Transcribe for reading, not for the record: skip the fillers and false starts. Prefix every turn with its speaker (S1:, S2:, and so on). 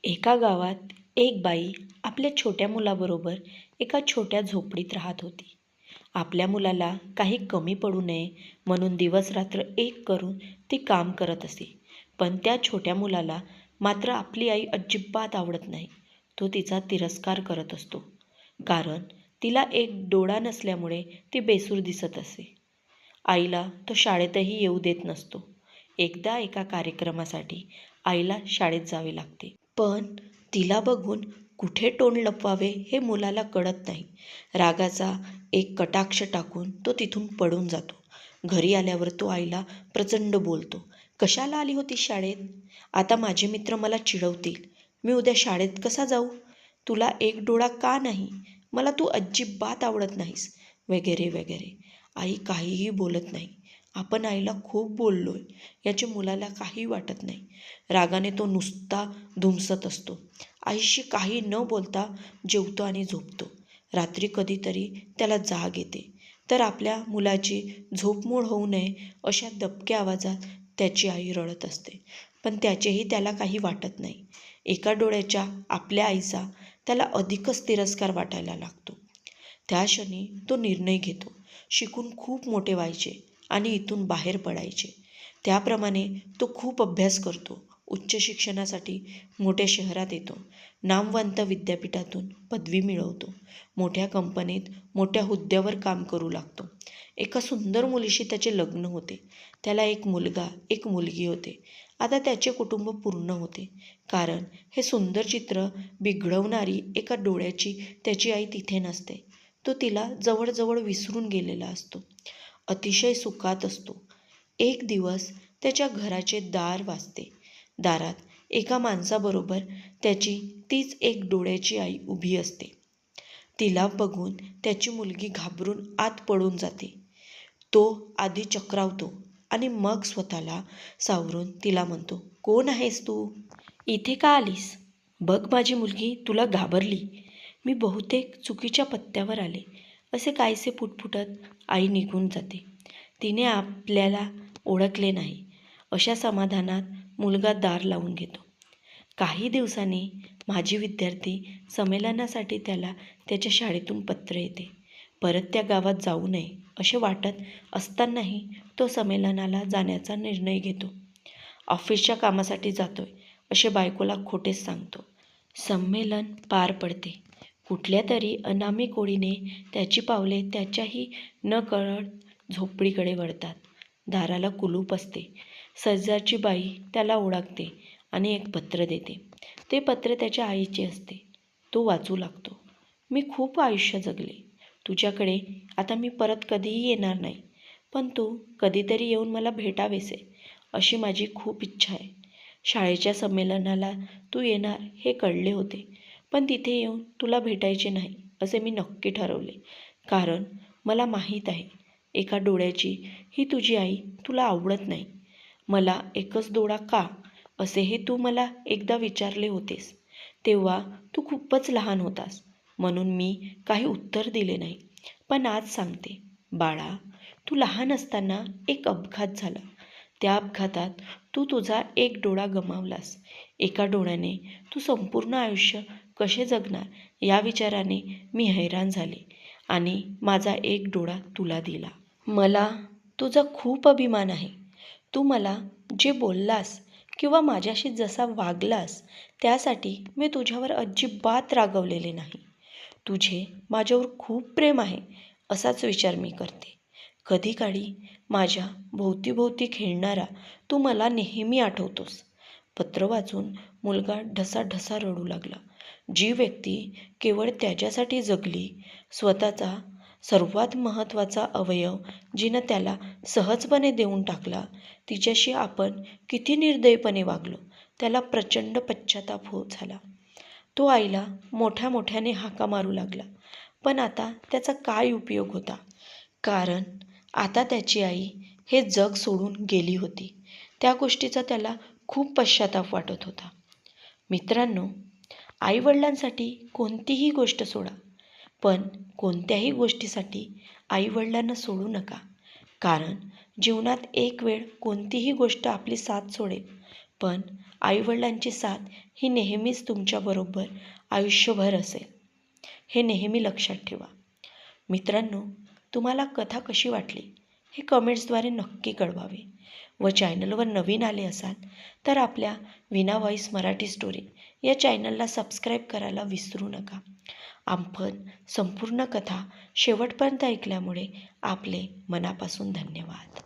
S1: एका गावात एक बाई आपल्या छोट्या मुलाबरोबर एका छोट्या झोपडीत राहत होती. आपल्या मुलाला काही कमी पडू नये म्हणून दिवसरात्र एक करून ती काम करत असे. पण त्या छोट्या मुलाला मात्र आपली आई अजिबात आवडत नाही. तो तिचा तिरस्कार करत असतो, कारण तिला एक डोळा नसल्यामुळे ती बेसूर दिसत असे. आईला तो शाळेतही येऊ देत नसतो. एकदा एका कार्यक्रमासाठी आईला शाळेत जावे लागते. पण तिला बघून कुठे तोंड लपवावे हे मुलाला कळत नाही. रागाचा एक कटाक्ष टाकून तो तिथून पळून जातो. घरी आल्यावर तो आईला प्रचंड बोलतो. कशाला आली होती शाळेत? आता माझे मित्र मला चिडवतील. मी उद्या शाळेत कसा जाऊ? तुला एक डोळा का नाही? मला तू अजिबात आवडत नाहीस, वगैरे वगैरे. आई काहीही बोलत नाही. आपण आईला खूप बोललोय याचे मुलाला काही वाटत नाही. रागाने तो नुसता धुमसत असतो. आईशी काही न बोलता जेवतो आणि झोपतो. रात्री कधीतरी त्याला जाग येते, तर आपल्या मुलाची झोपमोड होऊ नये अशा दबक्या आवाजात त्याची आई रडत असते. पण त्याचेही त्याला काही वाटत नाही. एका डोळ्याच्या आपल्या आईचा त्याला अधिकच तिरस्कार वाटायला लागतो. त्या क्षणी तो निर्णय घेतो. शिकून खूप मोठे व्हायचे आणि इथून बाहेर पडायचे. त्याप्रमाणे तो खूप अभ्यास करतो. उच्च शिक्षणासाठी मोठ्या शहरात येतो. नामवंत विद्यापीठातून पदवी मिळवतो. मोठ्या कंपनीत मोठ्या हुद्द्यावर काम करू लागतो. एका सुंदर मुलीशी त्याचे लग्न होते. त्याला एक मुलगा एक मुलगी होते. आता त्याचे कुटुंब पूर्ण होते, कारण हे सुंदर चित्र बिघडवणारी एका डोळ्याची त्याची आई तिथे नसते. तो तिला जवळजवळ विसरून गेलेला असतो. अतिशय सुखात असतो. एक दिवस त्याच्या घराचे दार वाजते. दारात एका माणसाबरोबर त्याची तीच एक डोळ्याची आई उभी असते. तिला बघून त्याची मुलगी घाबरून आत पळून जाते. तो आधी चक्रावतो आणि मग स्वतःला सावरून तिला म्हणतो, कोण आहेस तू? इथे का आलीस? बघ माझी मुलगी तुला घाबरली. मी बहुतेक चुकीच्या पत्त्यावर आले, असे काहीसे पुटपुटत आई निघून जाते. तिने आपल्याला ओळखले नाही अशा समाधानात मुलगा दार लावून घेतो. काही दिवसांनी माजी विद्यार्थी संमेलनासाठी त्याला त्याच्या शाळेतून पत्र येते. परत त्या गावात जाऊ नये असे वाटत असतानाही तो संमेलनाला जाण्याचा निर्णय घेतो. ऑफिसच्या कामासाठी जातोय असे बायकोला खोटेच सांगतो. संमेलन पार पडते. कुठल्या तरी अनामिक ओळीने त्याची पावले त्याच्याही नकळत झोपडीकडे वळतात. दाराला कुलूप असते. शेजारची बाई त्याला ओळखते आणि एक पत्र देते. ते पत्र त्याच्या आईचे असते. तो वाचू लागतो. मी खूप आयुष्य जगले. तुझ्याकडे आता मी परत कधीही येणार नाही. पण तू कधीतरी येऊन मला भेटावेसे अशी माझी खूप इच्छा आहे. शाळेच्या संमेलनाला तू येणार हे कळले होते, पण तिथे येऊन तुला भेटायचे नाही असे मी नक्की ठरवले. कारण मला माहीत आहे एका डोळ्याची ही तुझी आई तुला आवडत नाही. मला एकच डोळा का, असेही तू मला एकदा विचारले होतेस. तेव्हा तू खूपच लहान होतास म्हणून मी काही उत्तर दिले नाही. पण आज सांगते, बाळा, तू लहान असताना एक अपघात झाला. त्या अपघातात तू तुझा एक डोळा गमावलास. एका डोळ्याने तू संपूर्ण आयुष्य कसे जगणार या विचाराने मी हैराण झाले आणि माझा एक डोळा तुला दिला. मला तुझा खूप अभिमान आहे. तू मला जे बोललास किंवा माझ्याशी जसा वागलास त्यासाठी मी तुझ्यावर अजिबात रागवलेले नाही. तुझे माझ्यावर खूप प्रेम आहे असाच विचार मी करते. कधीकाळी माझ्या भोवतीभोवती खेळणारा तू मला नेहमी आठवतोस. पत्र वाचून मुलगा ढसाढसा रडू लागला. जी व्यक्ती केवळ त्याच्यासाठी जगली, स्वतःचा सर्वात महत्त्वाचा अवयव जिनं त्याला सहजपणे देऊन टाकला, तिच्याशी आपण किती निर्दयीपणे वागलो, त्याला प्रचंड पश्चाताप होत झाला. तो आईला मोठ्या मोठ्याने हाका मारू लागला. पण आता त्याचा काय उपयोग होता, कारण आता त्याची आई हे जग सोडून गेली होती. त्या गोष्टीचा त्याला खूप पश्चाताप वाटत होता. मित्रांनो, आईवडिलांसाठी कोणतीही गोष्ट सोडा, पण कोणत्याही गोष्टीसाठी आईवडिलांना सोडू नका. कारण जीवनात एक वेळ कोणतीही गोष्ट आपली साथ सोडेल, पण आईवडिलांची साथ ही नेहमीच तुमच्याबरोबर आयुष्यभर असेल, हे नेहमी लक्षात ठेवा. मित्रांनो, तुम्हाला कथा कशी वाटली हे कमेंट्सद्वारे नक्की कळवावे. व चॅनलवर नवीन आले असाल तर आपल्या वीणा व्हॉइस मराठी स्टोरी या चॅनलला सबस्क्राईब करायला विसरू नका. आपण संपूर्ण कथा शेवटपर्यंत ऐकल्यामुळे आपले मनापासून धन्यवाद.